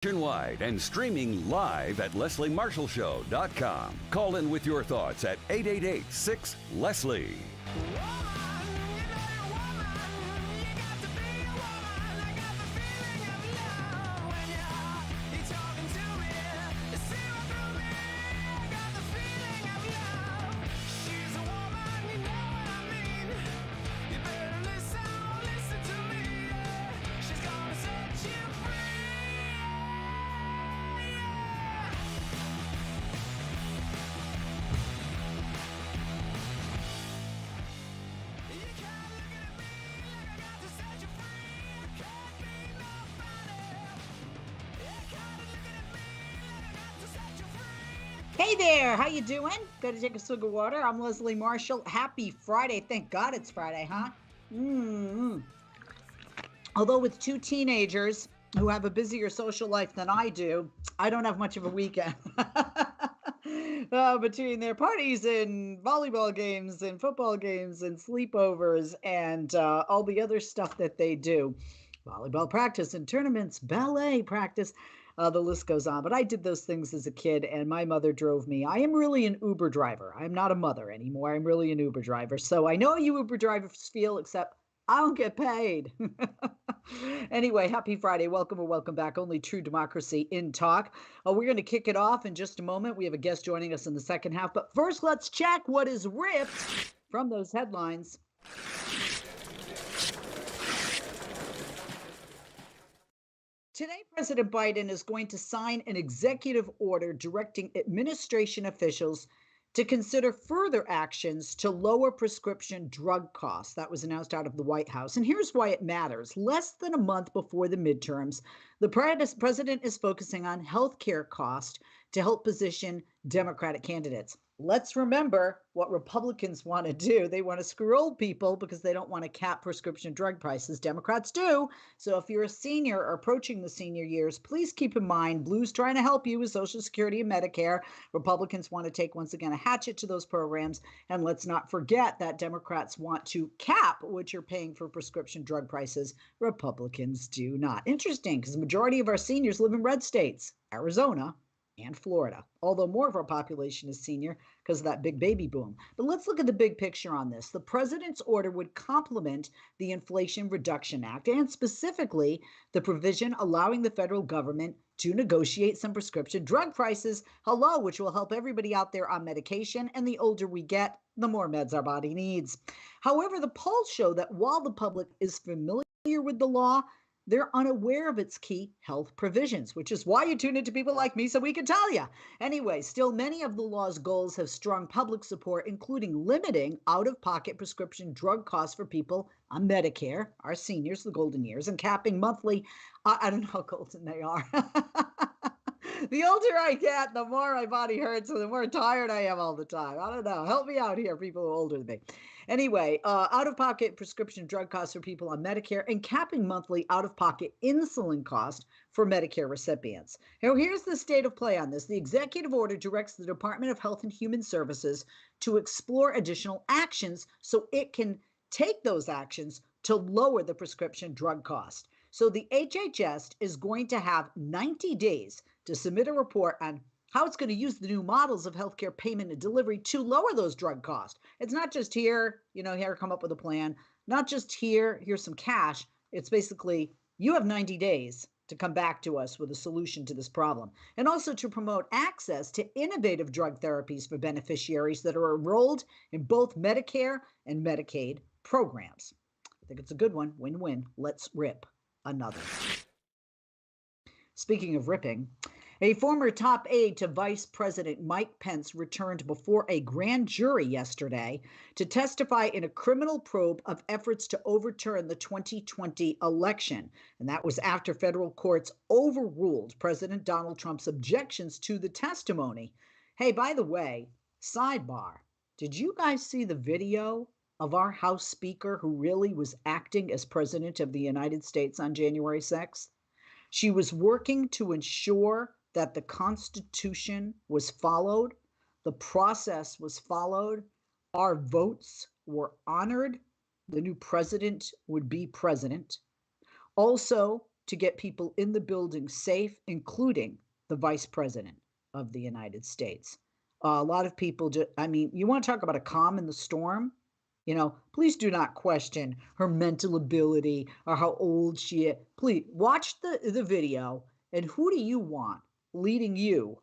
Nationwide and streaming live at lesliemarshallshow.com. Call in with your thoughts at 888-6-LESLIE. Hey there, how you doing? Got to take a swig of water. I'm Leslie Marshall. Happy Friday. Thank God it's Friday, huh? Although with two teenagers who have a busier social life than I do, I don't have much of a weekend. Between their parties and volleyball games and football games and sleepovers and all the other stuff that they do. Volleyball practice and tournaments, ballet practice. The list goes on. But I did those things as a kid, and my mother drove me. I am really an Uber driver. I'm not a mother anymore. I'm really an Uber driver. So I know you Uber drivers feel, except I don't get paid. Anyway, happy Friday. Welcome or welcome back. Only true democracy in talk. We're going to kick it off in just a moment. We have a guest joining us in the second half. But first, let's check what is ripped from those headlines. Today, President Biden is going to sign an executive order directing administration officials to consider further actions to lower prescription drug costs. That was announced out of the White House. And here's why it matters. Less than a month before the midterms, the president is focusing on health care costs to help position Democratic candidates. Let's remember what Republicans want to do. They want to screw old people because they don't want to cap prescription drug prices. Democrats do. So if you're a senior or approaching the senior years, please keep in mind, Blue's trying to help you with Social Security and Medicare. Republicans want to take, once again, a hatchet to those programs. And let's not forget that Democrats want to cap what you're paying for prescription drug prices. Republicans do not. Interesting, because the majority of our seniors live in red states, Arizona and Florida, although more of our population is senior because of that big baby boom. But let's look at the big picture on this. The president's order would complement the Inflation Reduction Act and specifically the provision allowing the federal government to negotiate some prescription drug prices, which will help everybody out there on medication. And the older we get, the more meds our body needs. However, the polls show that while the public is familiar with the law, they're unaware of its key health provisions, which is why you tune into people like me so we can tell you. Anyway, still many of the law's goals have strong public support, including limiting out-of-pocket prescription drug costs for people on Medicare, our seniors, the golden years, and capping monthly. I don't know how golden they are. The older I get, the more my body hurts and the more tired I am all the time. I don't know. Help me out here, people who are older than me. Anyway, out-of-pocket prescription drug costs for people on Medicare and capping monthly out-of-pocket insulin cost for Medicare recipients. Now, here's the state of play on this. The executive order directs the Department of Health and Human Services to explore additional actions so it can take those actions to lower the prescription drug cost. So the HHS is going to have 90 days to submit a report on how it's going to use the new models of healthcare payment and delivery to lower those drug costs. It's not just here, here, come up with a plan, not just here's some cash. It's basically, you have 90 days to come back to us with a solution to this problem. And also to promote access to innovative drug therapies for beneficiaries that are enrolled in both Medicare and Medicaid programs. I think it's a good one, win-win. Let's rip another. Speaking of ripping, a former top aide to Vice President Mike Pence returned before a grand jury yesterday to testify in a criminal probe of efforts to overturn the 2020 election. And that was after federal courts overruled President Donald Trump's objections to the testimony. Hey, by the way, sidebar, did you guys see the video of our House Speaker who really was acting as President of the United States on January 6th? She was working to ensure that the Constitution was followed, the process was followed, our votes were honored, the new president would be president. Also, to get people in the building safe, including the vice president of the United States. A lot of people you want to talk about a calm in the storm? Please do not question her mental ability or how old she is. Please watch the video, and who do you want leading you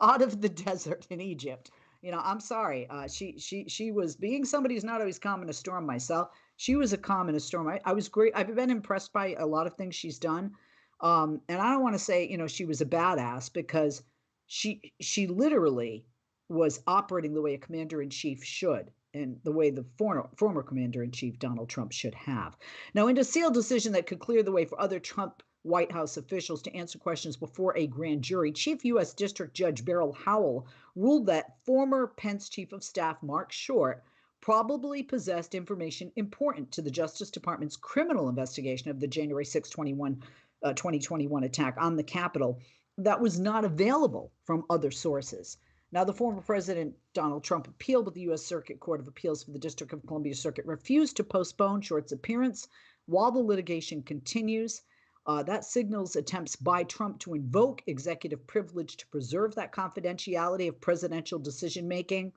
out of the desert in Egypt? I'm sorry. She was, being somebody who's not always calm in a storm myself. She was a calm in a storm. I was great. I've been impressed by a lot of things she's done. And I don't want to say, she was a badass, because she literally was operating the way a commander-in-chief should, and the way the former commander-in-chief Donald Trump should have. Now, in a sealed decision that could clear the way for other Trump White House officials to answer questions before a grand jury, Chief U.S. District Judge Beryl Howell ruled that former Pence Chief of Staff Mark Short probably possessed information important to the Justice Department's criminal investigation of the January 6, 2021 attack on the Capitol that was not available from other sources. Now, the former President Donald Trump appealed, but the U.S. Circuit Court of Appeals for the District of Columbia Circuit refused to postpone Short's appearance while the litigation continues. That signals attempts by Trump to invoke executive privilege to preserve that confidentiality of presidential decision-making.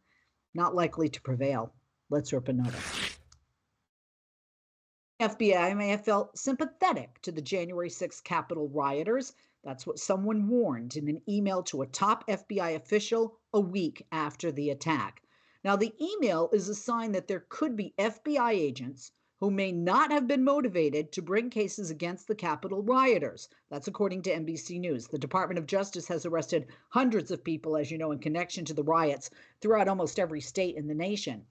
Not likely to prevail. Let's rip another. FBI may have felt sympathetic to the January 6th Capitol rioters. That's what someone warned in an email to a top FBI official a week after the attack. Now, the email is a sign that there could be FBI agents who may not have been motivated to bring cases against the Capitol rioters. That's according to NBC News. The Department of Justice has arrested hundreds of people, as you know, in connection to the riots throughout almost every state in the nation.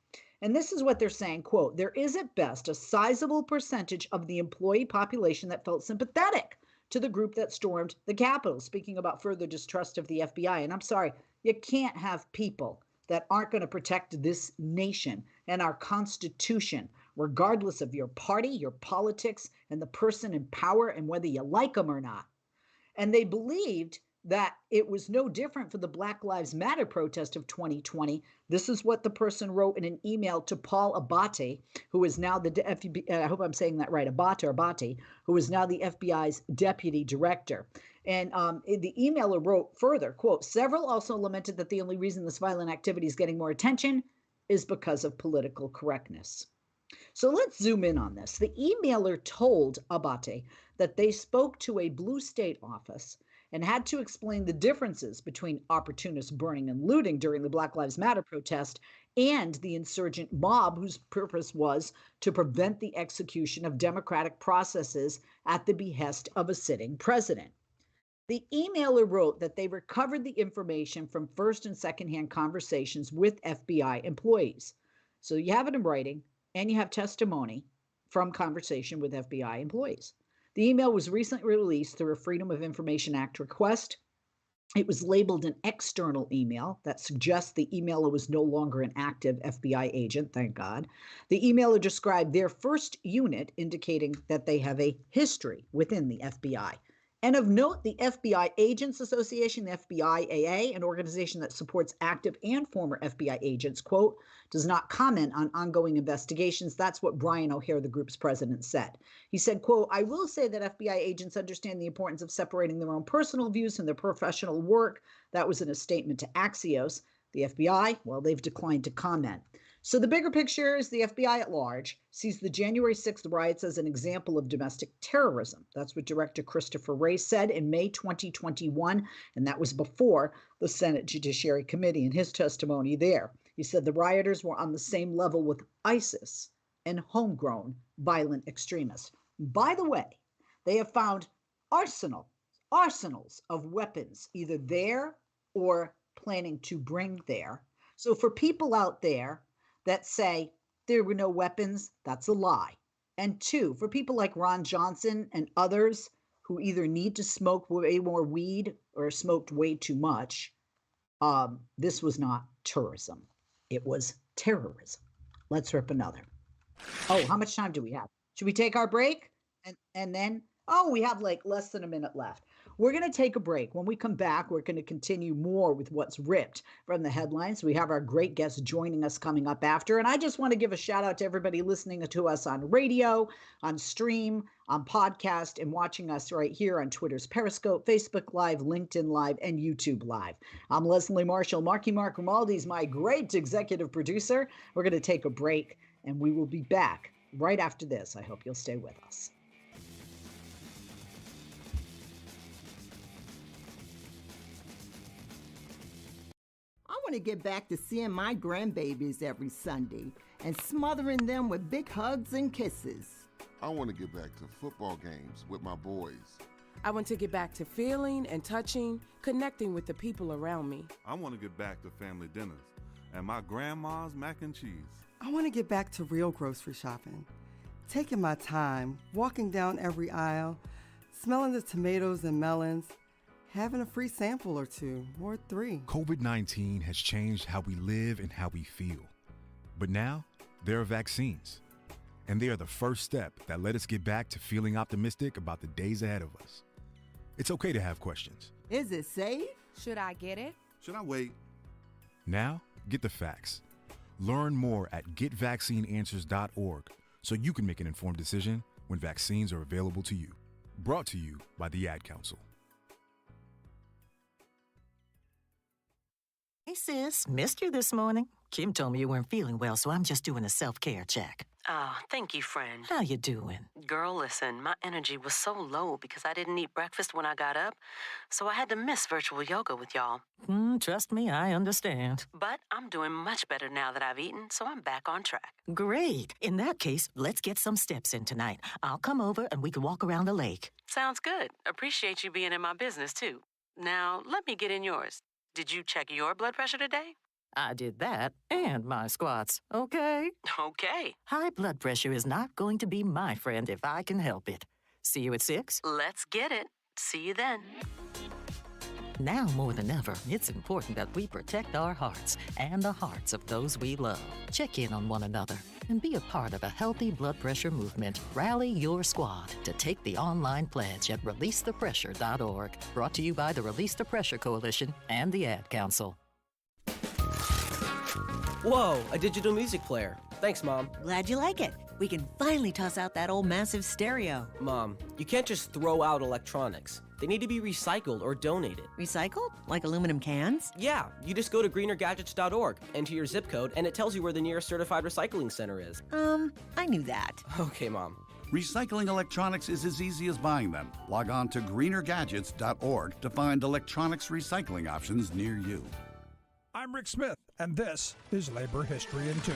And this is what they're saying, quote, there is at best a sizable percentage of the employee population that felt sympathetic to the group that stormed the Capitol, speaking about further distrust of the FBI. And I'm sorry, you can't have people that aren't going to protect this nation and our Constitution, regardless of your party, your politics, and the person in power, and whether you like them or not. And they believed that it was no different for the Black Lives Matter protest of 2020. This is what the person wrote in an email to Paul Abate, who is now the FBI, I hope I'm saying that right, Abate, who is now the FBI's deputy director. And the emailer wrote further, quote, several also lamented that the only reason this violent activity is getting more attention is because of political correctness. So let's zoom in on this. The emailer told Abate that they spoke to a blue state office and had to explain the differences between opportunists burning and looting during the Black Lives Matter protest and the insurgent mob whose purpose was to prevent the execution of democratic processes at the behest of a sitting president. The emailer wrote that they recovered the information from first and secondhand conversations with FBI employees. So you have it in writing, and you have testimony from conversation with FBI employees. The email was recently released through a Freedom of Information Act request. It was labeled an external email. That suggests the emailer was no longer an active FBI agent, thank God. The emailer described their first unit, indicating that they have a history within the FBI. And of note, the FBI Agents Association, the FBIAA, an organization that supports active and former FBI agents, quote, does not comment on ongoing investigations. That's what Brian O'Hare, the group's president, said. He said, quote, I will say that FBI agents understand the importance of separating their own personal views from their professional work. That was in a statement to Axios. The FBI, well, they've declined to comment. So the bigger picture is the FBI at large sees the January 6th riots as an example of domestic terrorism. That's what Director Christopher Wray said in May 2021, and that was before the Senate Judiciary Committee in his testimony there. He said the rioters were on the same level with ISIS and homegrown violent extremists. By the way, they have found arsenals of weapons, either there or planning to bring there. So for people out there that say there were no weapons, that's a lie. And two, for people like Ron Johnson and others who either need to smoke way more weed or smoked way too much, this was not tourism. It was terrorism. Let's rip another. Oh, how much time do we have? Should we take our break? And then, we have like less than a minute left. We're going to take a break. When we come back, we're going to continue more with what's ripped from the headlines. We have our great guest joining us coming up after. And I just want to give a shout out to everybody listening to us on radio, on stream, on podcast, and watching us right here on Twitter's Periscope, Facebook Live, LinkedIn Live, and YouTube Live. I'm Leslie Marshall. Mark Grimaldi is my great executive producer. We're going to take a break, and we will be back right after this. I hope you'll stay with us. I want to get back to seeing my grandbabies every Sunday and smothering them with big hugs and kisses. I want to get back to football games with my boys. I want to get back to feeling and touching, connecting with the people around me. I want to get back to family dinners and my grandma's mac and cheese. I want to get back to real grocery shopping, taking my time, walking down every aisle, smelling the tomatoes and melons, having a free sample or two, or 3. COVID-19 has changed how we live and how we feel. But now, there are vaccines. And they are the first step that let us get back to feeling optimistic about the days ahead of us. It's okay to have questions. Is it safe? Should I get it? Should I wait? Now, get the facts. Learn more at getvaccineanswers.org so you can make an informed decision when vaccines are available to you. Brought to you by the Ad Council. Hey sis, missed you this morning. Kim told me you weren't feeling well, so I'm just doing a self-care check. Oh, thank you, friend. How you doing? Girl, listen, my energy was so low because I didn't eat breakfast when I got up, so I had to miss virtual yoga with y'all. Trust me, I understand. But I'm doing much better now that I've eaten, so I'm back on track. Great. In that case, let's get some steps in tonight. I'll come over and we can walk around the lake. Sounds good. Appreciate you being in my business, too. Now, let me get in yours. Did you check your blood pressure today? I did that and my squats, okay? Okay. High blood pressure is not going to be my friend if I can help it. See you at 6? Let's get it. See you then. Now more than ever, it's important that we protect our hearts and the hearts of those we love. Check in on one another and be a part of a healthy blood pressure movement. Rally your squad to take the online pledge at releasethepressure.org. Brought to you by the Release the Pressure Coalition and the Ad Council. Whoa, a digital music player. Thanks, Mom. Glad you like it. We can finally toss out that old massive stereo. Mom, you can't just throw out electronics. They need to be recycled or donated. Recycled? Like aluminum cans? Yeah, you just go to greenergadgets.org, enter your zip code, and it tells you where the nearest certified recycling center is. I knew that. Okay, Mom. Recycling electronics is as easy as buying them. Log on to greenergadgets.org to find electronics recycling options near you. I'm Rick Smith, and this is Labor History in 2.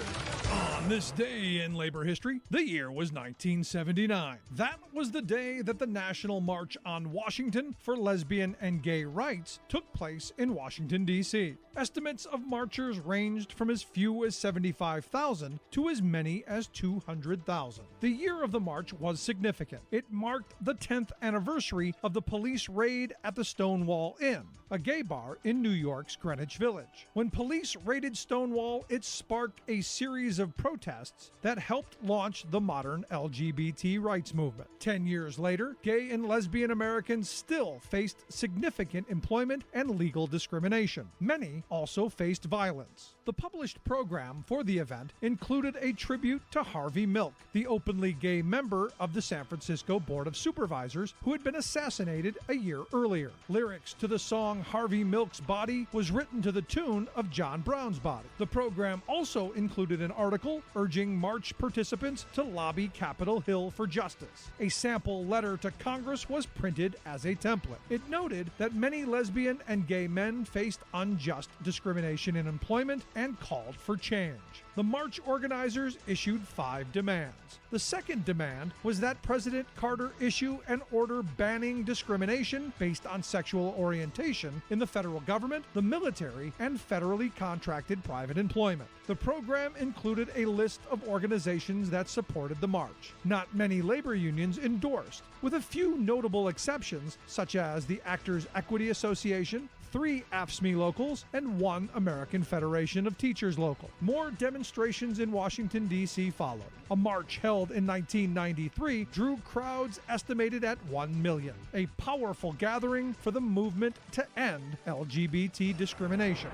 On this day in labor history, the year was 1979. That was the day that the National March on Washington for Lesbian and Gay Rights took place in Washington, D.C. Estimates of marchers ranged from as few as 75,000 to as many as 200,000. The year of the march was significant. It marked the 10th anniversary of the police raid at the Stonewall Inn, a gay bar in New York's Greenwich Village. When police raided Stonewall, it sparked a series of protests that helped launch the modern LGBT rights movement. 10 years later, gay and lesbian Americans still faced significant employment and legal discrimination. Many also faced violence. The published program for the event included a tribute to Harvey Milk, the openly gay member of the San Francisco Board of Supervisors who had been assassinated a year earlier. Lyrics to the song Harvey Milk's Body was written to the tune of John Brown's Body. The program also included an article urging march participants to lobby Capitol Hill for justice. A sample letter to Congress was printed as a template. It noted that many lesbian and gay men faced unjust discrimination in employment and called for change. The march organizers issued 5 demands. The second demand was that President Carter issue an order banning discrimination based on sexual orientation in the federal government, the military, and federally contracted private employment. The program included a list of organizations that supported the march. Not many labor unions endorsed, with a few notable exceptions, such as the Actors Equity Association, 3 AFSCME locals, and 1 American Federation of Teachers local. More demonstrations in Washington, D.C. followed. A march held in 1993 drew crowds estimated at 1 million, a powerful gathering for the movement to end LGBT discrimination.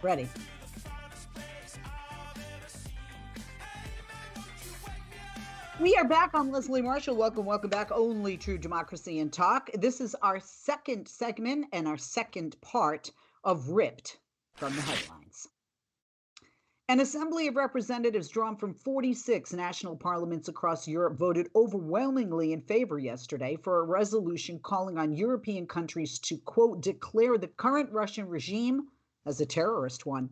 Ready. We are back. I'm Leslie Marshall. Welcome back. Only True Democracy and Talk. This is our second segment and our second part of Ripped from the Headlines. An Assembly of Representatives drawn from 46 national parliaments across Europe voted overwhelmingly in favor yesterday for a resolution calling on European countries to, quote, declare the current Russian regime as a terrorist one.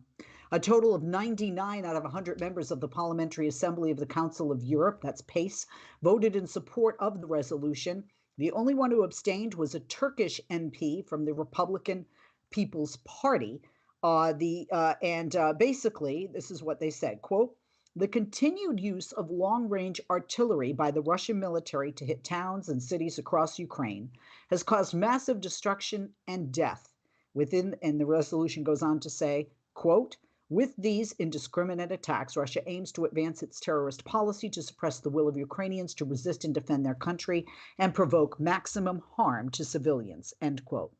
A total of 99 out of 100 members of the Parliamentary Assembly of the Council of Europe, that's PACE, voted in support of the resolution. The only one who abstained was a Turkish MP from the Republican People's Party. Basically, this is what they said, quote, the continued use of long-range artillery by the Russian military to hit towns and cities across Ukraine has caused massive destruction and death. And the resolution goes on to say, quote, with these indiscriminate attacks, Russia aims to advance its terrorist policy to suppress the will of Ukrainians to resist and defend their country and provoke maximum harm to civilians, end quote.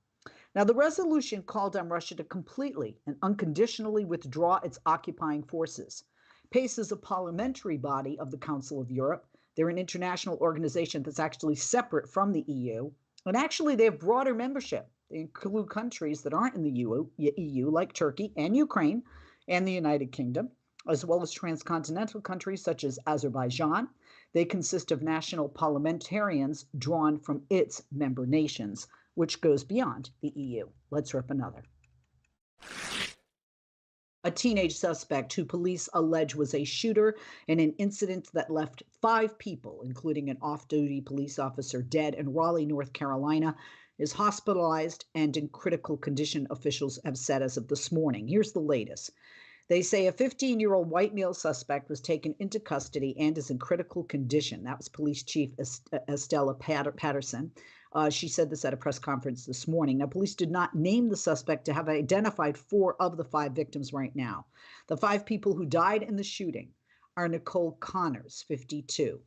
Now, the resolution called on Russia to completely and unconditionally withdraw its occupying forces. PACE is a parliamentary body of the Council of Europe. They're an international organization that's actually separate from the EU. And actually, they have broader membership. They include countries that aren't in the EU, like Turkey and Ukraine and the United Kingdom, as well as transcontinental countries such as Azerbaijan. They consist of national parliamentarians drawn from its member nations, which goes beyond the EU. Let's rip another. A teenage suspect who police allege was a shooter in an incident that left 5 people, including an off-duty police officer, dead in Raleigh, North Carolina, is hospitalized and in critical condition, officials have said as of this morning. Here's the latest. They say a 15-year-old white male suspect was taken into custody and is in critical condition. That was Police Chief Estella Patterson. She said this at a press conference this morning. Now, police did not name the suspect to have identified 4 of the 5 victims right now. The 5 people who died in the shooting are Nicole Connors, 52,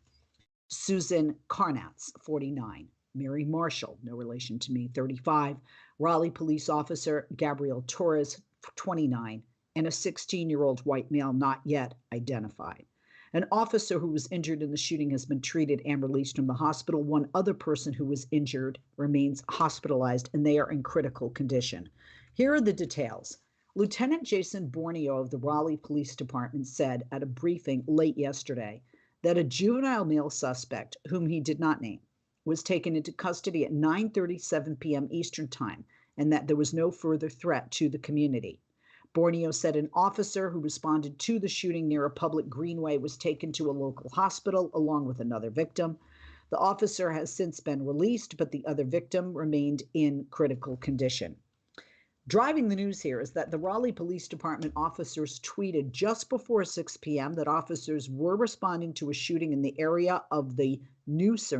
Susan Karnatz, 49, Mary Marshall, no relation to me, 35, Raleigh police officer Gabriel Torres, 29, and a 16-year-old white male not yet identified. An officer who was injured in the shooting has been treated and released from the hospital. One other person who was injured remains hospitalized, and they are in critical condition. Here are the details. Lieutenant Jason Borneo of the Raleigh Police Department said at a briefing late yesterday that a juvenile male suspect, whom he did not name, was taken into custody at 9:37 p.m. Eastern Time, and that there was no further threat to the community. Borneo said an officer who responded to the shooting near a public greenway was taken to a local hospital along with another victim. The officer has since been released, but the other victim remained in critical condition. Driving the news here is that the Raleigh Police Department officers tweeted just before 6 p.m. that officers were responding to a shooting in the area of the Neuse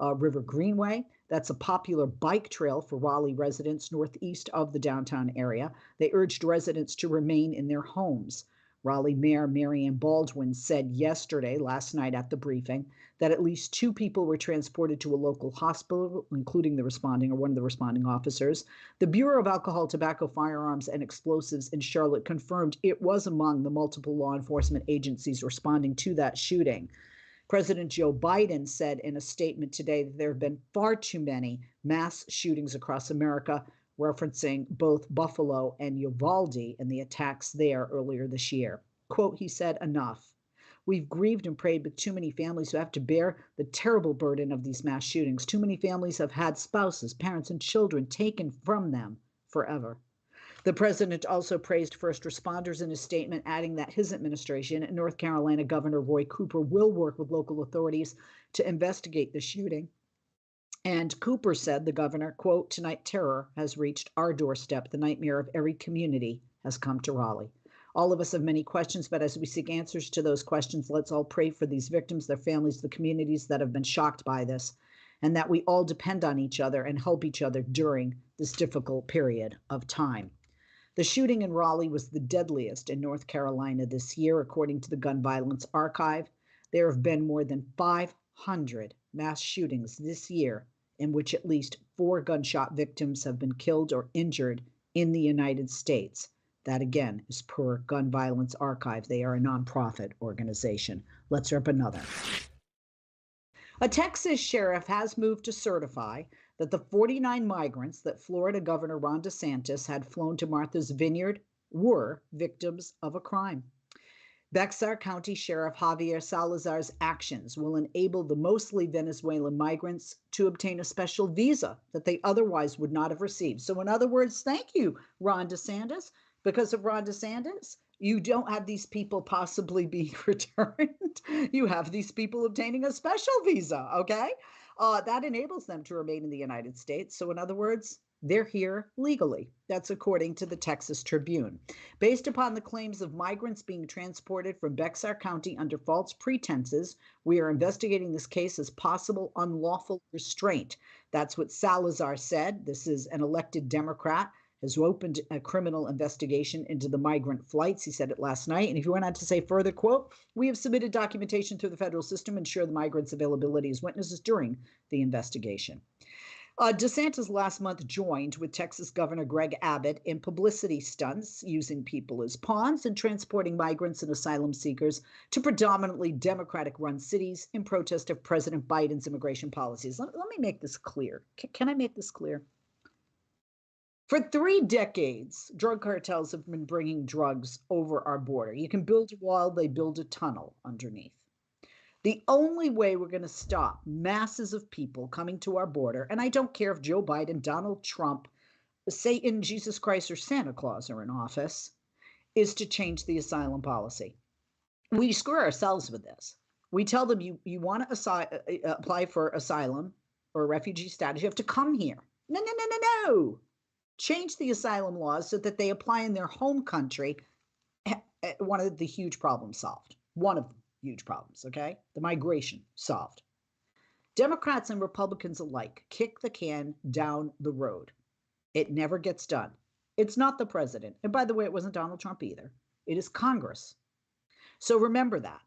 River Greenway. That's a popular bike trail for Raleigh residents northeast of the downtown area. They urged residents to remain in their homes. Raleigh Mayor Marianne Baldwin said last night at the briefing, that at least 2 people were transported to a local hospital, including one of the responding officers. The Bureau of Alcohol, Tobacco, Firearms, and Explosives in Charlotte confirmed it was among the multiple law enforcement agencies responding to that shooting. President Joe Biden said in a statement today that there have been far too many mass shootings across America, referencing both Buffalo and Uvalde and the attacks there earlier this year. Quote, he said, enough. We've grieved and prayed with too many families who have to bear the terrible burden of these mass shootings. Too many families have had spouses, parents, and children taken from them forever. The president also praised first responders in his statement, adding that his administration and North Carolina Governor Roy Cooper will work with local authorities to investigate the shooting. And Cooper said, the governor, quote, "Tonight terror has reached our doorstep. The nightmare of every community has come to Raleigh. All of us have many questions, but as we seek answers to those questions, let's all pray for these victims, their families, the communities that have been shocked by this, and that we all depend on each other and help each other during this difficult period of time." The shooting in Raleigh was the deadliest in North Carolina this year, according to the Gun Violence Archive. There have been more than 500 mass shootings this year in which at least 4 gunshot victims have been killed or injured in the United States. That, again, is per Gun Violence Archive. They are a nonprofit organization. Let's rip another. A Texas sheriff has moved to certify that the 49 migrants that Florida Governor Ron DeSantis had flown to Martha's Vineyard were victims of a crime. Bexar County Sheriff Javier Salazar's actions will enable the mostly Venezuelan migrants to obtain a special visa that they otherwise would not have received. So in other words, thank you, Ron DeSantis. Because of Ron DeSantis, you don't have these people possibly being returned. You have these people obtaining a special visa, okay? That enables them to remain in the United States. So in other words, they're here legally. That's according to the Texas Tribune. Based upon the claims of migrants being transported from Bexar County under false pretenses, we are investigating this case as possible unlawful restraint. That's what Salazar said. This is an elected Democrat, has opened a criminal investigation into the migrant flights. He said it last night. And if you went on to say further, quote, "We have submitted documentation through the federal system, ensure the migrants' availability as witnesses during the investigation." DeSantis last month joined with Texas Governor Greg Abbott in publicity stunts, using people as pawns and transporting migrants and asylum seekers to predominantly Democratic-run cities in protest of President Biden's immigration policies. Let me make this clear. Can I make this clear? For 3 decades, drug cartels have been bringing drugs over our border. You can build a wall, they build a tunnel underneath. The only way we're going to stop masses of people coming to our border, and I don't care if Joe Biden, Donald Trump, Satan, Jesus Christ, or Santa Claus are in office, is to change the asylum policy. We screw ourselves with this. We tell them you want to apply for asylum or refugee status, you have to come here. No. Change the asylum laws so that they apply in their home country. One of the huge problems solved. One of them. Huge problems, okay? The migration solved. Democrats and Republicans alike kick the can down the road. It never gets done. It's not the president. And by the way, it wasn't Donald Trump either. It is Congress. So remember that.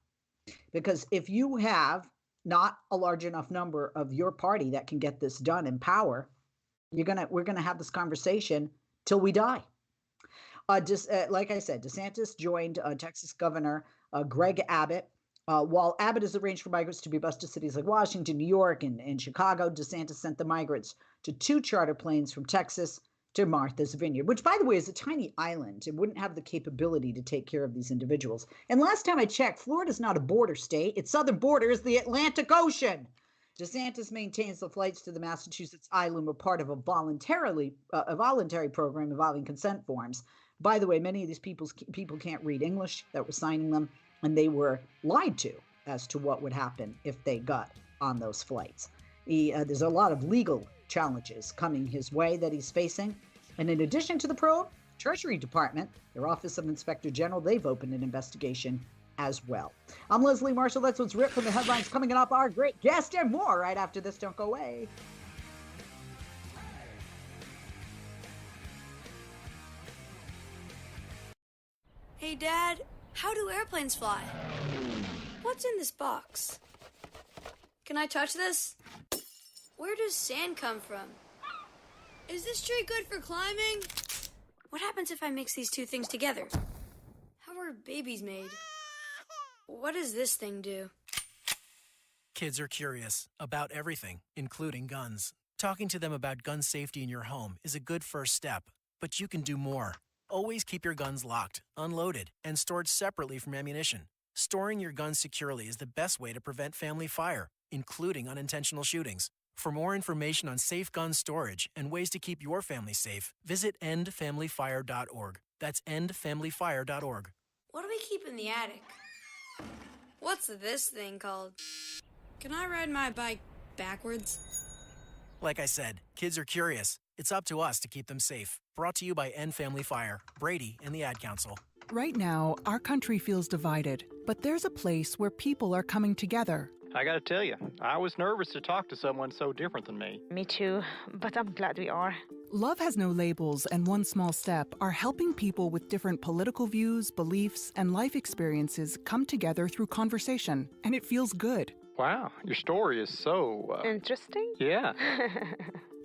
Because if you have not a large enough number of your party that can get this done in power, we're gonna have this conversation till we die. Like I said, DeSantis joined Texas Governor Greg Abbott. While Abbott has arranged for migrants to be bused to cities like Washington, New York, and Chicago, DeSantis sent the migrants to 2 charter planes from Texas to Martha's Vineyard, which, by the way, is a tiny island. It wouldn't have the capability to take care of these individuals. And last time I checked, Florida's not a border state. Its southern border is the Atlantic Ocean. DeSantis maintains the flights to the Massachusetts island were part of a voluntary program involving consent forms. By the way, many of these people can't read English that were signing them, and they were lied to as to what would happen if they got on those flights. There's a lot of legal challenges coming his way that he's facing. And in addition to the probe, Treasury Department, their Office of Inspector General, they've opened an investigation as well. I'm Leslie Marshall. That's what's ripped from the headlines. Coming up, our great guest and more right after this. Don't go away. Hey, Dad, how do airplanes fly? What's in this box? Can I touch this? Where does sand come from? Is this tree good for climbing? What happens if I mix these 2 things together? How are babies made? What does this thing do? Kids are curious about everything, including guns. Talking to them about gun safety in your home is a good first step, but you can do more. Always keep your guns locked, unloaded, and stored separately from ammunition. Storing your guns securely is the best way to prevent family fire, including unintentional shootings. For more information on safe gun storage and ways to keep your family safe, visit endfamilyfire.org. That's endfamilyfire.org. What do we keep in the attic? What's this thing called? Can I ride my bike backwards? Like I said, kids are curious. It's up to us to keep them safe. Brought to you by End Family Fire, Brady, and the Ad Council. Right now, our country feels divided, but there's a place where people are coming together. I gotta tell you, I was nervous to talk to someone so different than me. Me too, but I'm glad we are. Love Has No Labels and One Small Step are helping people with different political views, beliefs, and life experiences come together through conversation, and it feels good. Wow, your story is so... Interesting? Yeah.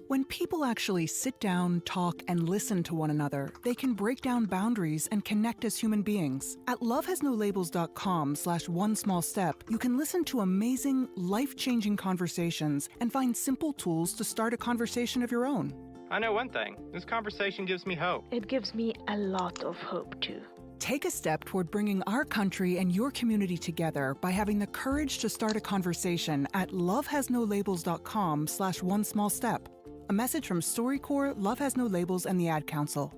When people actually sit down, talk, and listen to one another, they can break down boundaries and connect as human beings. At lovehasnolabels.com/onesmallstep, you can listen to amazing, life-changing conversations and find simple tools to start a conversation of your own. I know one thing. This conversation gives me hope. It gives me a lot of hope, too. Take a step toward bringing our country and your community together by having the courage to start a conversation at lovehasnolabels.com/onesmallstep. A message from StoryCorps, Love Has No Labels, and the Ad Council.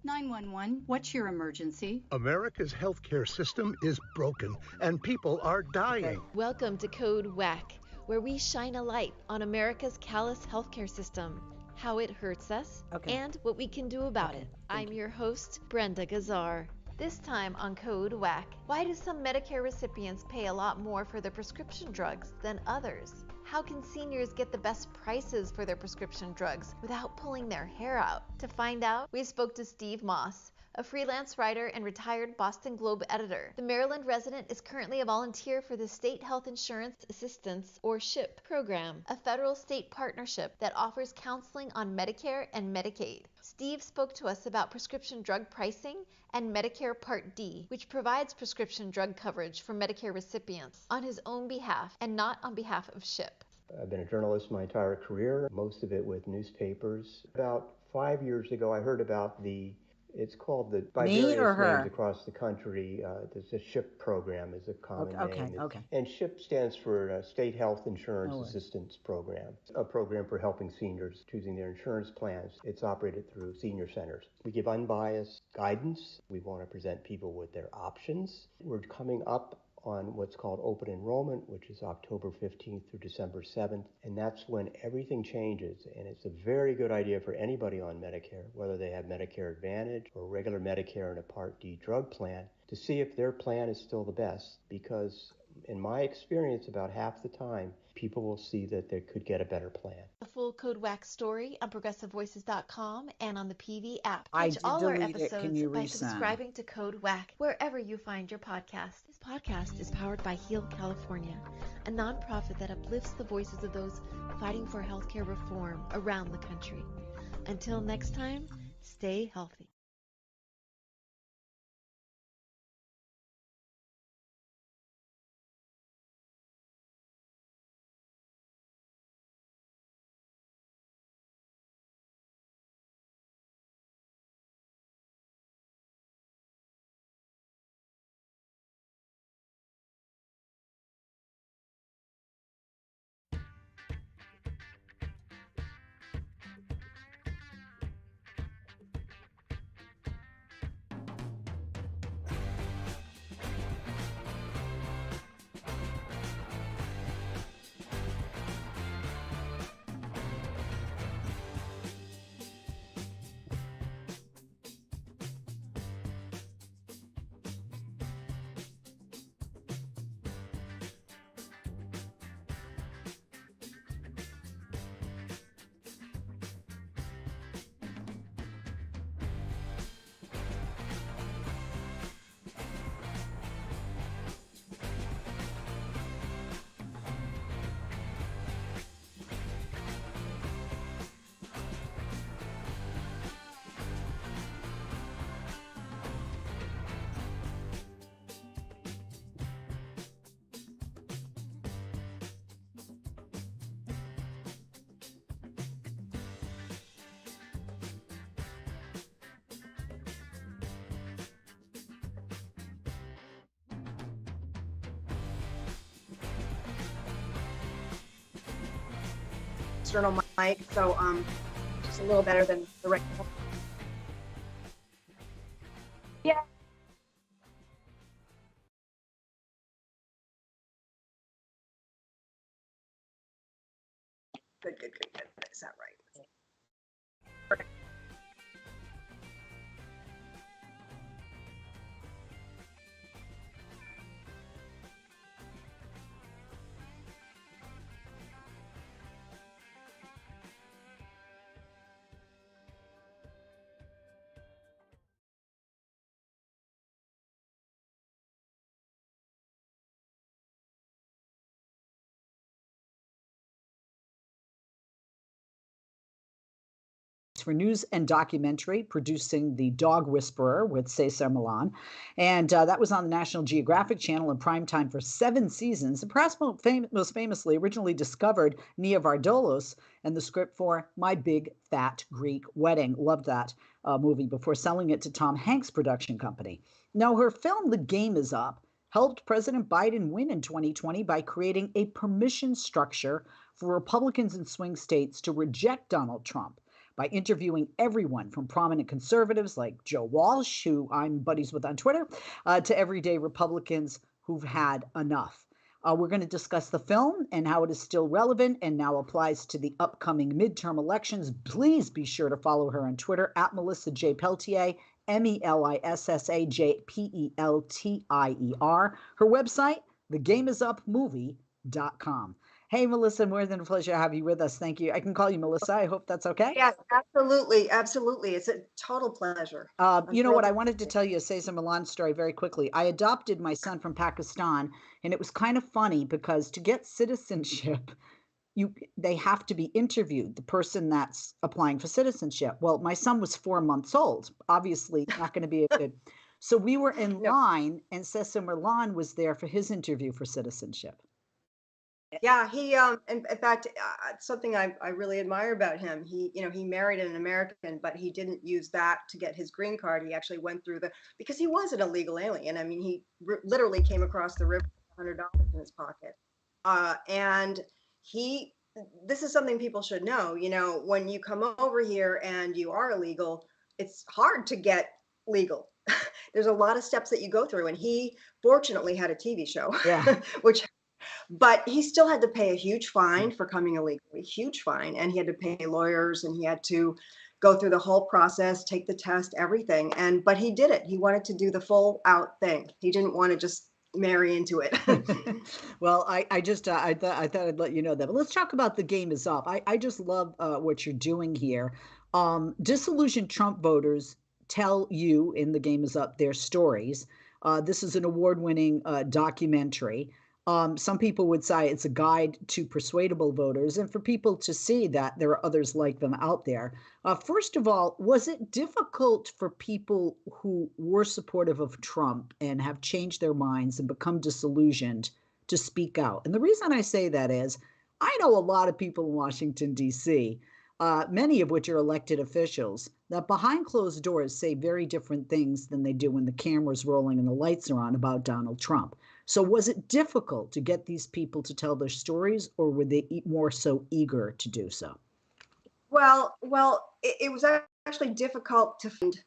911, what's your emergency? America's healthcare system is broken and people are dying. Welcome to Code WAC, where we shine a light on America's callous healthcare system, how it hurts us, and what we can do about it. I'm your host, Brenda Gazar. This time on Code WAC, why do some Medicare recipients pay a lot more for their prescription drugs than others? How can seniors get the best prices for their prescription drugs without pulling their hair out? To find out, we spoke to Steve Moss, a freelance writer and retired Boston Globe editor. The Maryland resident is currently a volunteer for the State Health Insurance Assistance, or SHIP, program, a federal-state partnership that offers counseling on Medicare and Medicaid. Steve spoke to us about prescription drug pricing and Medicare Part D, which provides prescription drug coverage for Medicare recipients on his own behalf and not on behalf of SHIP. I've been a journalist my entire career, most of it with newspapers. About 5 years ago, I heard about it's called by various names across the country. There's a SHIP program is a common name. And SHIP stands for State Health Insurance Assistance Program, a program for helping seniors choosing their insurance plans. It's operated through senior centers. We give unbiased guidance. We want to present people with their options. We're coming up on what's called open enrollment, which is October 15th through December 7th. And that's when everything changes. And it's a very good idea for anybody on Medicare, whether they have Medicare Advantage or regular Medicare and a Part D drug plan, to see if their plan is still the best. Because in my experience, about half the time, people will see that they could get a better plan. The full Code WAC story on progressivevoices.com and on the PV app. Catch all our episodes by subscribing to Code WAC wherever you find your podcast. This podcast is powered by Heal California, a nonprofit that uplifts the voices of those fighting for healthcare reform around the country. Until next time, stay healthy. external mic, so just a little better than the regular. Yeah. Good. Is that right? For news and documentary, producing The Dog Whisperer with Cesar Millan. And that was on the National Geographic Channel in primetime for 7 seasons. And perhaps most famously, originally discovered Nia Vardalos and the script for My Big Fat Greek Wedding. Loved that movie before selling it to Tom Hanks' production company. Now, her film, The Game Is Up, helped President Biden win in 2020 by creating a permission structure for Republicans in swing states to reject Donald Trump, by interviewing everyone from prominent conservatives like Joe Walsh, who I'm buddies with on Twitter, to everyday Republicans who've had enough. We're going to discuss the film and how it is still relevant and now applies to the upcoming midterm elections. Please be sure to follow her on Twitter at Melissa Jo Peltier, MELISSAJPELTIER. Her website, thegameisupmovie.com. Hey, Melissa, more than a pleasure to have you with us. Thank you. I can call you Melissa. I hope that's okay. Yes, absolutely. It's a total pleasure. You know what? I wanted to tell you a Cesar Millan story very quickly. I adopted my son from Pakistan, and it was kind of funny because to get citizenship, they have to be interviewed, the person that's applying for citizenship. Well, my son was 4 months old. Obviously, not going to be a good. So we were in line, and Cesar Millan was there for his interview for citizenship. Yeah, he in fact, something I really admire about him. He married an American, but he didn't use that to get his green card. He actually went through because he was an illegal alien. I mean, he literally came across the river with $100 in his pocket. And this is something people should know. When you come over here and you are illegal, it's hard to get legal. There's a lot of steps that you go through, and he fortunately had a TV show, but he still had to pay a huge fine for coming illegally, huge fine. And he had to pay lawyers, and he had to go through the whole process, take the test, everything. But he did it. He wanted to do the full out thing. He didn't want to just marry into it. Well, I thought I'd let you know that. But let's talk about The Game Is Up. I just love what you're doing here. Disillusioned Trump voters tell you in The Game Is Up their stories. This is an award-winning documentary. Some people would say it's a guide to persuadable voters and for people to see that there are others like them out there. First of all, was it difficult for people who were supportive of Trump and have changed their minds and become disillusioned to speak out? And the reason I say that is I know a lot of people in Washington, D.C., many of which are elected officials, that behind closed doors say very different things than they do when the camera's rolling and the lights are on about Donald Trump. So was it difficult to get these people to tell their stories, or were they more so eager to do so? Well, it was actually difficult to find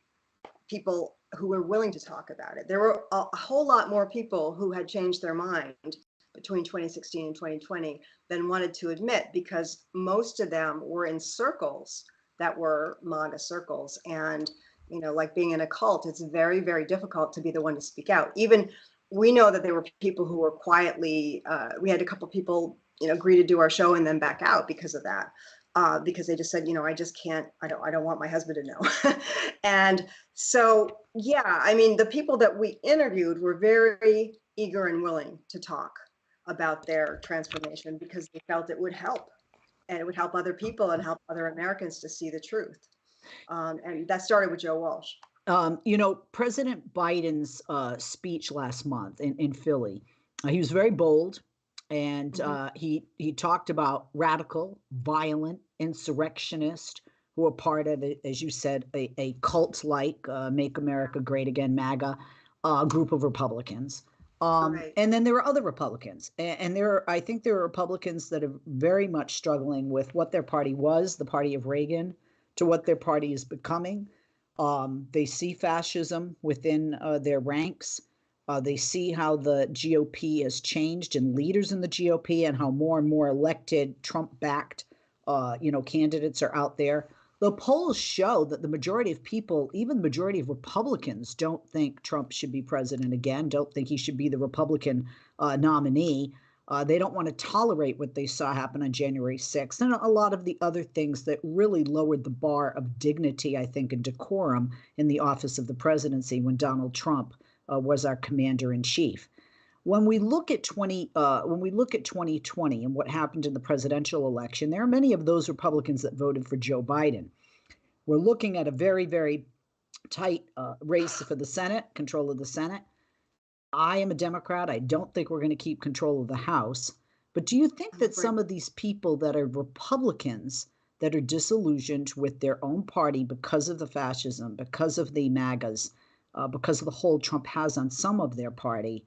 people who were willing to talk about it. There were a whole lot more people who had changed their mind between 2016 and 2020 than wanted to admit, because most of them were in circles that were MAGA circles. And, like being in a cult, it's very, very difficult to be the one to speak out. Even we know that there were people who were quietly, we had a couple people, agree to do our show and then back out because of that. Because they just said, I just can't, I don't want my husband to know. And so, yeah, I mean, the people that we interviewed were very eager and willing to talk about their transformation because they felt it would help, and it would help other people and help other Americans to see the truth. And that started with Joe Walsh. President Biden's speech last month in Philly, he was very bold, and he talked about radical, violent, insurrectionists who are part of, as you said, a cult-like Make America Great Again, MAGA group of Republicans. Right. And then there are other Republicans, and I think there are Republicans that are very much struggling with what their party was, the party of Reagan, to what their party is becoming. They see fascism within their ranks. They see how the GOP has changed and leaders in the GOP, and how more and more elected Trump-backed, candidates are out there. The polls show that the majority of people, even the majority of Republicans, don't think Trump should be president again, don't think he should be the Republican nominee. They don't want to tolerate what they saw happen on January 6th and a lot of the other things that really lowered the bar of dignity, I think, and decorum in the office of the presidency when Donald Trump was our commander in chief. When we look at 2020 and what happened in the presidential election, there are many of those Republicans that voted for Joe Biden. We're looking at a very, very tight race for the Senate, control of the Senate. I am a Democrat. I don't think we're going to keep control of the House. But do you think that some of these people that are Republicans that are disillusioned with their own party because of the fascism, because of the MAGAs, because of the hold Trump has on some of their party,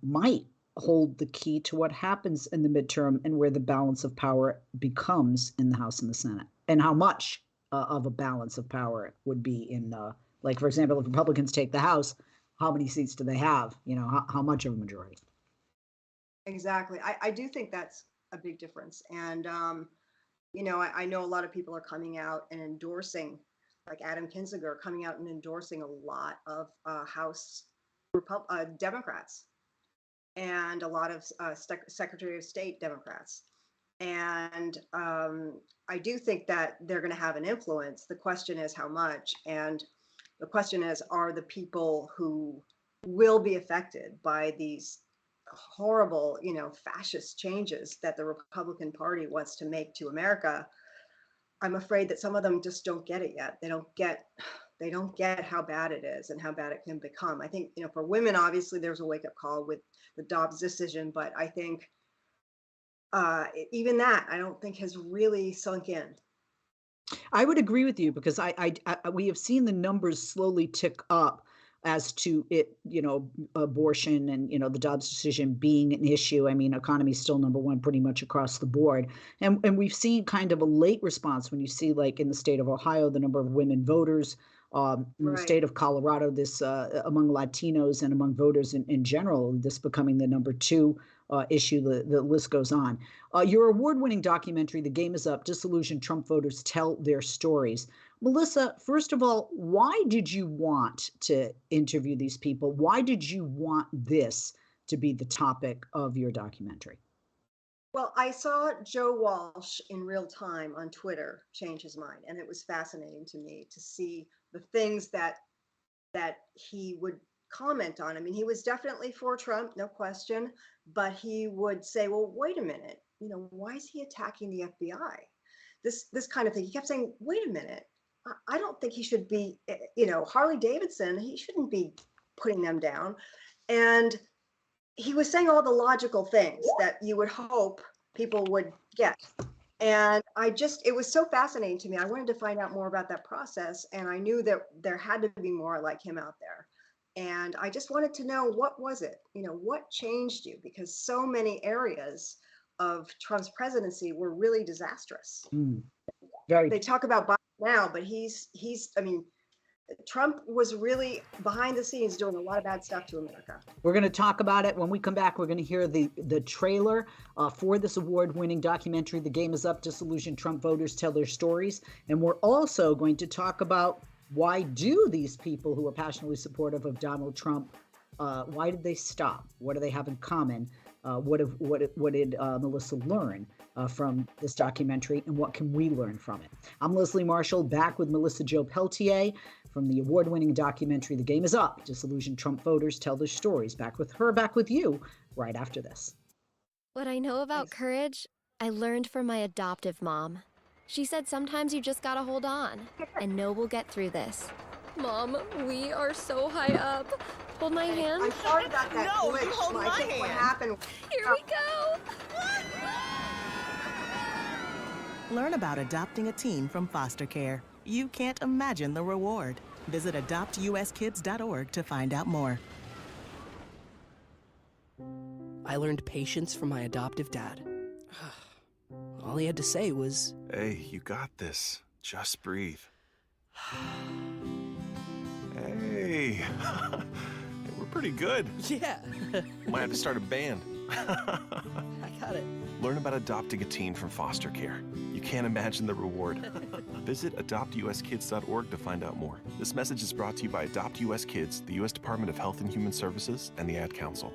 might hold the key to what happens in the midterm and where the balance of power becomes in the House and the Senate, and how much of a balance of power it would be in, like, for example, if Republicans take the House, how many seats do they have? How much of a majority? Exactly. I do think that's a big difference. And, I know a lot of people are coming out and endorsing, like Adam Kinzinger, coming out and endorsing a lot of House Democrats and a lot of Secretary of State Democrats. And I do think that they're going to have an influence. The question is how much. And the question is, are the people who will be affected by these horrible, fascist changes that the Republican Party wants to make to America? I'm afraid that some of them just don't get it yet. They don't get how bad it is and how bad it can become. I think, for women, obviously there's a wake-up call with the Dobbs decision, but I think even that, I don't think has really sunk in. I would agree with you, because we have seen the numbers slowly tick up as to it, abortion and, the Dobbs decision being an issue. I mean, economy is still number one pretty much across the board. And we've seen kind of a late response when you see, like in the state of Ohio, the number of women voters, in the state of Colorado, this among Latinos and among voters in general, this becoming the number two issue. The list goes on. Your award-winning documentary, The Game Is Up, Disillusioned Trump Voters Tell Their Stories. Melissa, first of all, why did you want to interview these people? Why did you want this to be the topic of your documentary? Well, I saw Joe Walsh in real time on Twitter change his mind, and it was fascinating to me to see the things that he would comment on. I mean, he was definitely for Trump, no question, but he would say, well, wait a minute, why is he attacking the FBI? This kind of thing. He kept saying, wait a minute, I don't think he should be, Harley Davidson, he shouldn't be putting them down. And he was saying all the logical things that you would hope people would get. And it was so fascinating to me. I wanted to find out more about that process. And I knew that there had to be more like him out there. And I just wanted to know, what was it? What changed you? Because so many areas of Trump's presidency were really disastrous. They talk about Biden now, but Trump was really behind the scenes doing a lot of bad stuff to America. We're going to talk about it. When we come back, we're going to hear the trailer for this award-winning documentary, The Game Is Up, Disillusioned Trump Voters Tell Their Stories. And we're also going to talk about, why do these people who are passionately supportive of Donald Trump, why did they stop? What do they have in common? What did Melissa learn from this documentary, and what can we learn from it? I'm Leslie Marshall, back with Melissa Jo Peltier from the award-winning documentary, The Game Is Up, Disillusioned Trump Voters Tell Their Stories. Back with her, back with you, right after this. What I know about courage, I learned from my adoptive mom. She said sometimes you just gotta hold on and know we'll get through this. Mom, we are so high up. Hold my hand. I'm sorry about that glitch. You hold my hand. What happened? Here we go. Learn about adopting a teen from foster care. You can't imagine the reward. Visit adoptuskids.org to find out more. I learned patience from my adoptive dad. All he had to say was, "Hey, you got this. Just breathe." Hey, we're pretty good. Yeah. Might have to start a band. I got it. Learn about adopting a teen from foster care. You can't imagine the reward. Visit adoptuskids.org to find out more. This message is brought to you by Adopt US Kids, the U.S. Department of Health and Human Services, and the Ad Council.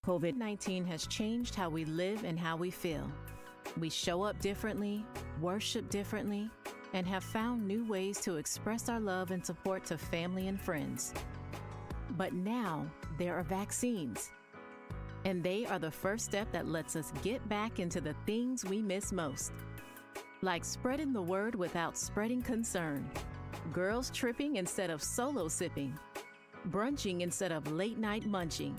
COVID-19 has changed how we live and how we feel. We show up differently, worship differently, and have found new ways to express our love and support to family and friends. But now there are vaccines, and they are the first step that lets us get back into the things we miss most, like spreading the word without spreading concern, girls tripping instead of solo sipping, brunching instead of late night munching,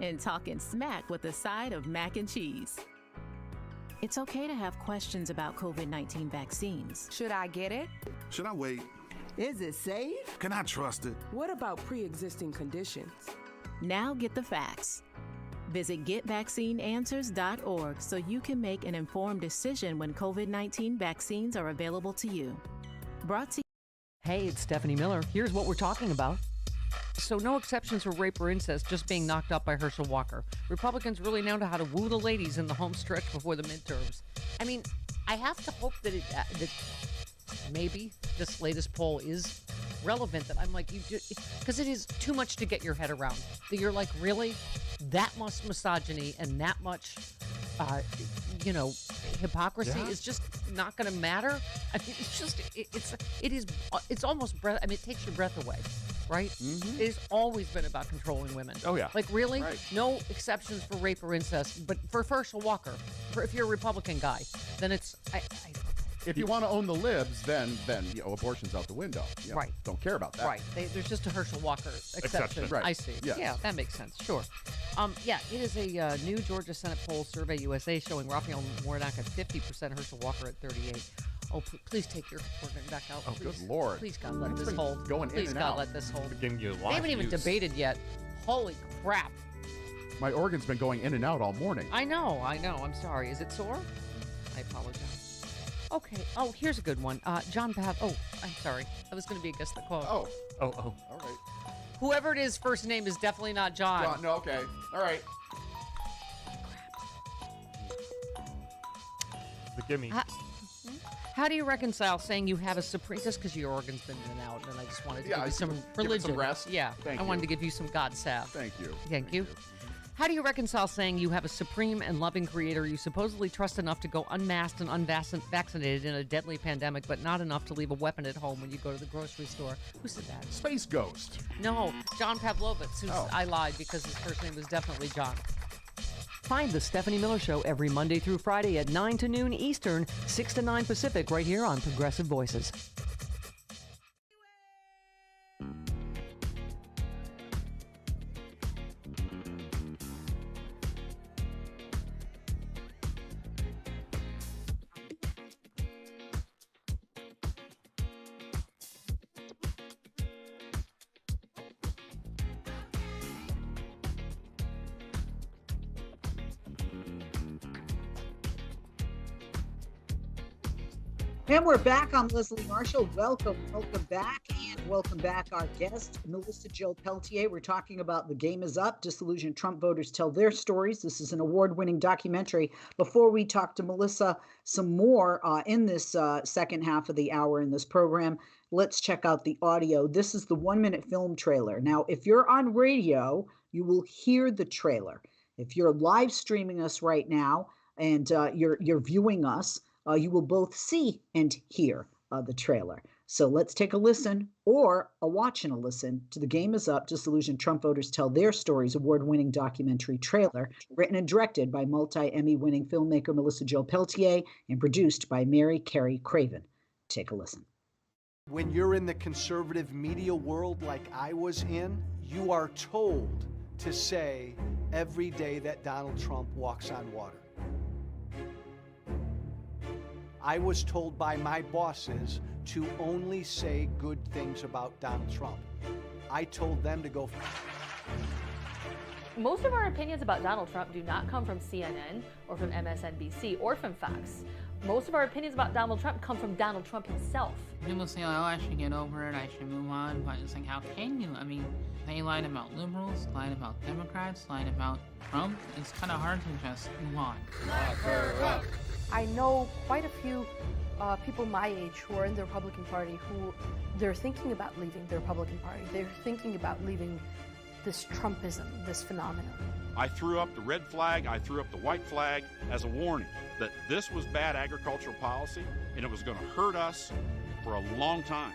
and talking smack with a side of mac and cheese. It's okay to have questions about COVID-19 vaccines. Should I get it? Should I wait? Is it safe? Can I trust it? What about pre-existing conditions? Now get the facts. Visit getvaccineanswers.org so you can make an informed decision when COVID-19 vaccines are available to you. Brought to you. Hey, it's Stephanie Miller. Here's what we're talking about. So no exceptions for rape or incest, just being knocked out by Herschel Walker. Republicans really now know how to woo the ladies in the home stretch before the midterms. I mean, I have to hope that that maybe this latest poll is relevant, that I'm like, you do, because it is too much to get your head around. That you're like, really? That much misogyny and that much, hypocrisy is just not going to matter? I mean, it's just, it's almost breath, I mean, it takes your breath away. Right? Mm-hmm. It has always been about controlling women. Oh, yeah. Like, really? Right. No exceptions for rape or incest. But for Herschel Walker, if you're a Republican guy, then it's... if you want to own the libs, then abortion's out the window. Right. Don't care about that. Right. There's just a Herschel Walker exception. Right. I see. Yes. Yeah, that makes sense. Sure. It is a new Georgia Senate poll, Survey USA, showing Raphael Warnock at 50%, Herschel Walker at 38%. Oh, please take your organ back out. Oh, please. Good Lord. Please, God, let this hold. Going please, in and God, out. let this hold. They haven't even debated yet. Holy crap. My organ's been going in and out all morning. I know. I'm sorry. Is it sore? I apologize. Okay. Oh, here's a good one. John Pav. Oh, I'm sorry. I was going to be a guest that called. Oh. All right. Whoever it is, first name is definitely not John. No, okay. All right. Forgive me. How do you reconcile saying you have a supreme, just because your organ's been in and out, and I just wanted to give you some religion. Some rest. Yeah, Thank I you. wanted to give you some God salve. Thank you. Thank you. How do you reconcile saying you have a supreme and loving creator you supposedly trust enough to go unmasked and unvaccinated in a deadly pandemic, but not enough to leave a weapon at home when you go to the grocery store? Who said that? Space Ghost. No, John Pavlovitz, who's I lied because his first name was definitely John. Find The Stephanie Miller Show every Monday through Friday at 9 to noon Eastern, 6 to 9 Pacific, right here on Progressive Voices. And we're back. I'm Leslie Marshall. Welcome back, and welcome back our guest, Melissa Jo Peltier. We're talking about The Game Is Up, Disillusioned Trump Voters Tell Their Stories. This is an award-winning documentary. Before we talk to Melissa some more in this second half of the hour in this program, let's check out the audio. This is the 1-minute film trailer. Now, if you're on radio, you will hear the trailer. If you're live streaming us right now and you're viewing us, you will both see and hear the trailer. So let's take a listen or a watch and a listen to The Game Is Up, Disillusioned Trump Voters Tell Their Stories award-winning documentary trailer, written and directed by multi-Emmy winning filmmaker Melissa Jo Peltier and produced by Mary Carey Craven. Take a listen. When you're in the conservative media world like I was in, you are told to say every day that Donald Trump walks on water. I was told by my bosses to only say good things about Donald Trump. I told them to go. Most of our opinions about Donald Trump do not come from CNN or from MSNBC or from Fox. Most of our opinions about Donald Trump come from Donald Trump himself. People say, oh, I should get over it, I should move on, but it's like, how can you? I mean, they lied about liberals, lied about Democrats, lied about Trump. It's kind of hard to just move on. I know quite a few people my age who are in the Republican Party who they're thinking about leaving the Republican Party. They're thinking about leaving this Trumpism, this phenomenon. I threw up the red flag, I threw up the white flag as a warning that this was bad agricultural policy and it was going to hurt us for a long time.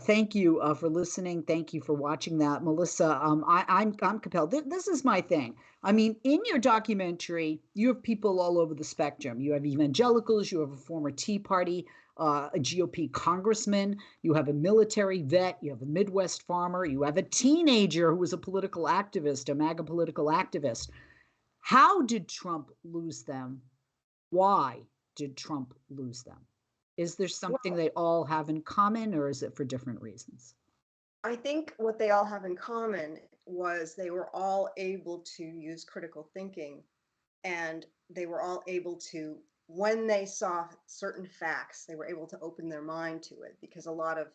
Thank you for listening. Thank you for watching that, Melissa. I'm compelled. This is my thing. I mean, in your documentary, you have people all over the spectrum. You have evangelicals. You have a former Tea Party, a GOP congressman. You have a military vet. You have a Midwest farmer. You have a teenager who was a political activist, a MAGA political activist. How did Trump lose them? Why did Trump lose them? Is there something they all have in common, or is it for different reasons? I think what they all have in common was they were all able to use critical thinking, and they were all able to, when they saw certain facts, they were able to open their mind to it, because a lot of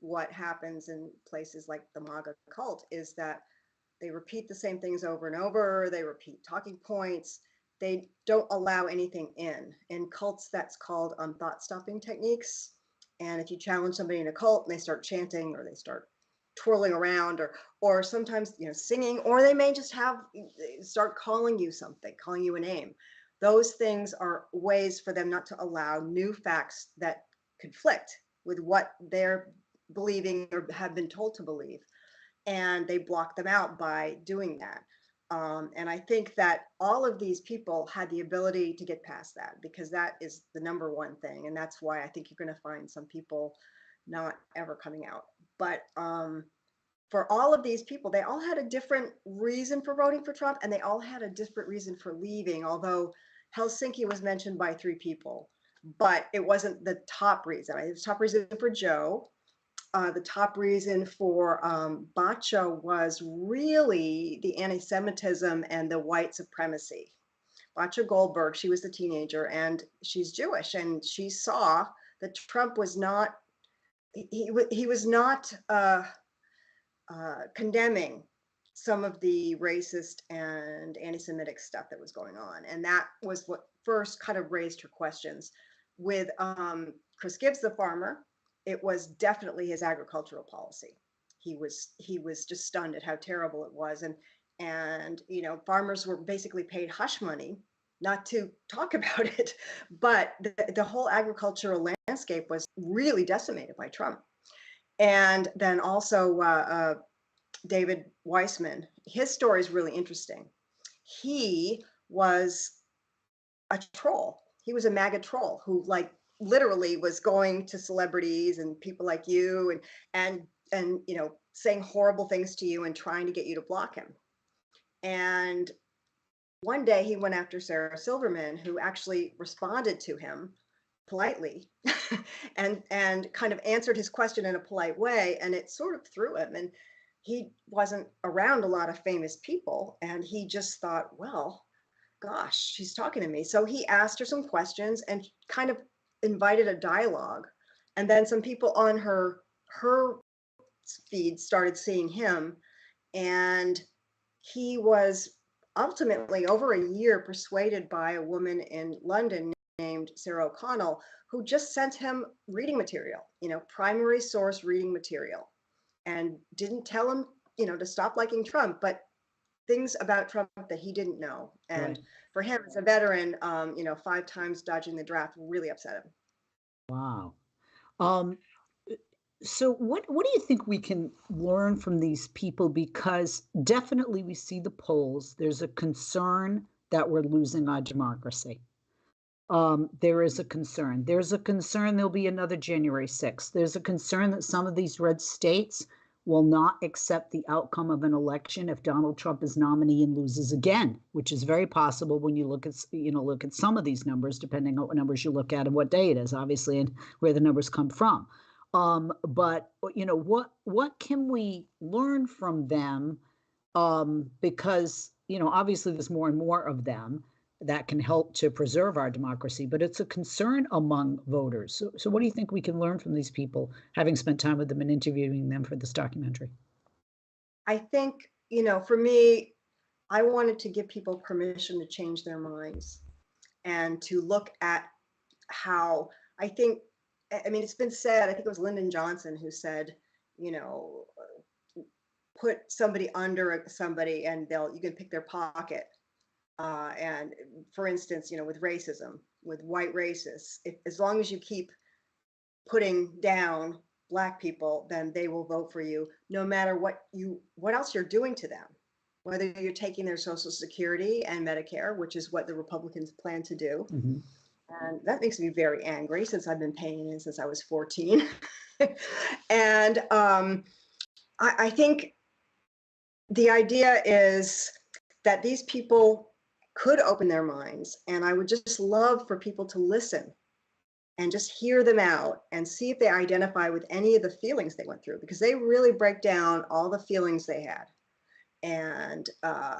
what happens in places like the MAGA cult is that they repeat the same things over and over, they repeat talking points, they don't allow anything in. In cults, that's called thought-stopping techniques. And if you challenge somebody in a cult and they start chanting or they start twirling around or sometimes singing, or they may just start calling you something, calling you a name. Those things are ways for them not to allow new facts that conflict with what they're believing or have been told to believe. And they block them out by doing that. And I think that all of these people had the ability to get past that, because that is the number one thing. And that's why I think you're going to find some people not ever coming out. But for all of these people, they all had a different reason for voting for Trump, and they all had a different reason for leaving, although Helsinki was mentioned by 3 people, but it wasn't the top reason. Right? The top reason for Joe. The top reason for Bacha was really the anti-Semitism and the white supremacy. Bacha Goldberg, she was the teenager, and she's Jewish, and she saw that Trump was not, he was not condemning some of the racist and anti-Semitic stuff that was going on. And that was what first kind of raised her questions. With Chris Gibbs, the farmer, it was definitely his agricultural policy. He was just stunned at how terrible it was, and farmers were basically paid hush money not to talk about it. But the whole agricultural landscape was really decimated by Trump. And then also David Weissman, his story is really interesting. He was a troll. He was a MAGA troll who literally was going to celebrities and people like you and saying horrible things to you and trying to get you to block him. And one day he went after Sarah Silverman, who actually responded to him politely and kind of answered his question in a polite way, and it sort of threw him. And he wasn't around a lot of famous people, and he just thought, well, gosh, she's talking to me. So he asked her some questions and kind of invited a dialogue, and then some people on her feed started seeing him, and he was ultimately over a year persuaded by a woman in London named Sarah O'Connell, who just sent him reading material, primary source reading material, and didn't tell him to stop liking Trump, but things about Trump that he didn't know. And for him as a veteran, 5 times dodging the draft really upset him. Wow. So what do you think we can learn from these people? Because definitely we see the polls. There's a concern that we're losing our democracy. There is a concern. There's a concern there'll be another January 6th. There's a concern that some of these red states will not accept the outcome of an election if Donald Trump is nominee and loses again, which is very possible when you look at some of these numbers, depending on what numbers you look at and what day it is, obviously, and where the numbers come from. But what can we learn from them? Because obviously there's more and more of them that can help to preserve our democracy, but it's a concern among voters. So what do you think we can learn from these people, having spent time with them and interviewing them for this documentary? I think, for me, I wanted to give people permission to change their minds and to look at how it's been said, I think it was Lyndon Johnson who said, put somebody under somebody and you can pick their pocket. And for instance, with racism, with white racists, as long as you keep putting down Black people, then they will vote for you, no matter what else you're doing to them, whether you're taking their Social Security and Medicare, which is what the Republicans plan to do. Mm-hmm. And that makes me very angry since I've been paying it since I was 14. And I think the idea is that these people could open their minds, and I would just love for people to listen and just hear them out and see if they identify with any of the feelings they went through, because they really break down all the feelings they had and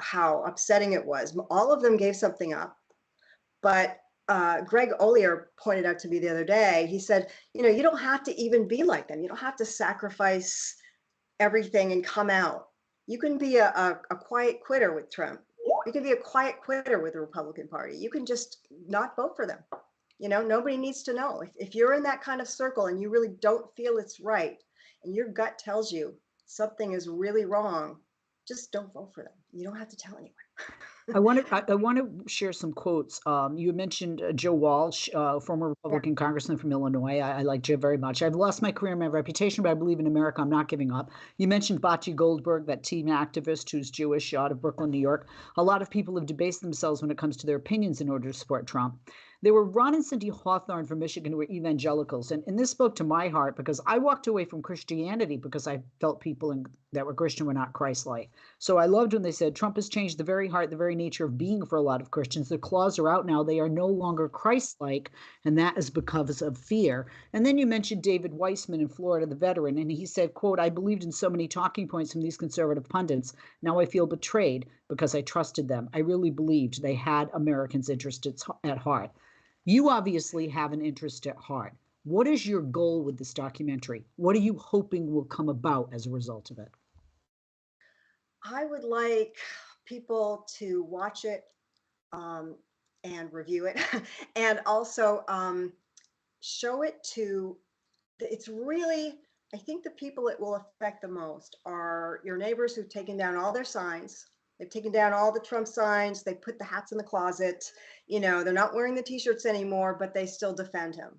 how upsetting it was. All of them gave something up, but Greg Ollier pointed out to me the other day, he said, you don't have to even be like them. You don't have to sacrifice everything and come out. You can be a quiet quitter with Trump. You can be a quiet quitter with the Republican Party. You can just not vote for them. Nobody needs to know. If you're in that kind of circle and you really don't feel it's right, and your gut tells you something is really wrong, just don't vote for them. You don't have to tell anyone. I want to share some quotes. You mentioned Joe Walsh, former Republican congressman from Illinois. I like Joe very much. I've lost my career and my reputation, but I believe in America. I'm not giving up. You mentioned Bocce Goldberg, that teen activist who's Jewish out of Brooklyn, New York. A lot of people have debased themselves when it comes to their opinions in order to support Trump. There were Ron and Cindy Hawthorne from Michigan who were evangelicals. And this spoke to my heart because I walked away from Christianity because I felt people that were Christian were not Christ-like. So I loved when they said Trump has changed the very heart, the very nature of being for a lot of Christians. The claws are out now. They are no longer Christ-like, and that is because of fear. And then you mentioned David Weissman in Florida, the veteran, and he said, quote, I believed in so many talking points from these conservative pundits. Now I feel betrayed because I trusted them. I really believed they had Americans' interest at heart. You obviously have an interest at heart. What is your goal with this documentary? What are you hoping will come about as a result of it? I would like people to watch it and review it, and also show it to, it's really, I think the people it will affect the most are your neighbors who've taken down all their signs. They've taken down all the Trump signs. They put the hats in the closet. They're not wearing the t-shirts anymore, but they still defend him.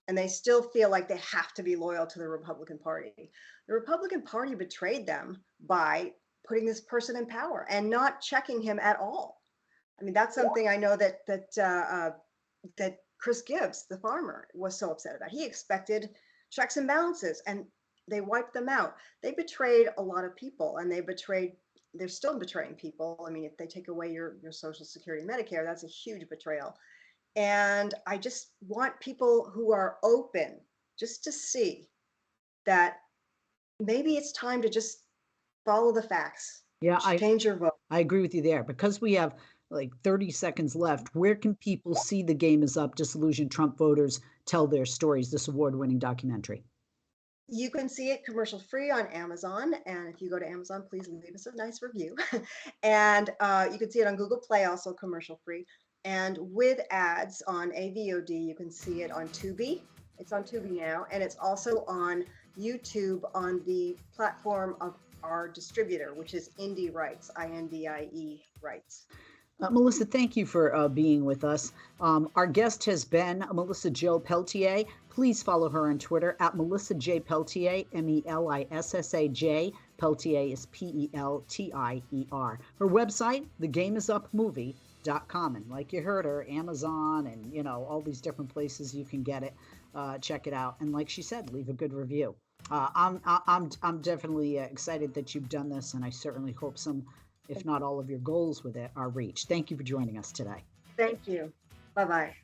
And they still feel like they have to be loyal to the Republican Party. The Republican Party betrayed them by putting this person in power and not checking him at all. I mean, that's something I know that Chris Gibbs, the farmer, was so upset about. He expected checks and balances, and they wiped them out. They betrayed a lot of people, and they're still betraying people. I mean, if they take away your Social Security, Medicare, that's a huge betrayal. And I just want people who are open just to see that maybe it's time to just follow the facts. Yeah, change your vote. I agree with you there. Because we have like 30 seconds left, where can people see The Game Is Up, Disillusioned Trump Voters Tell Their Stories, this award-winning documentary? You can see it commercial free on Amazon. And if you go to Amazon, please leave us a nice review. And you can see it on Google Play, also commercial free. And with ads on AVOD, you can see it on Tubi. It's on Tubi now. And it's also on YouTube on the platform of our distributor, which is Indie Rights, INDIE Rights. Melissa, thank you for being with us. Our guest has been Melissa Jo Peltier. Please follow her on Twitter at Melissa J. Peltier, Melissa. Peltier is Peltier. Her website, thegameisupmovie.com. And like you heard her, Amazon and, all these different places you can get it. Check it out. And like she said, leave a good review. I'm definitely excited that you've done this, and I certainly hope some, if not all of your goals with it are reached. Thank you for joining us today. Thank you. Bye-bye.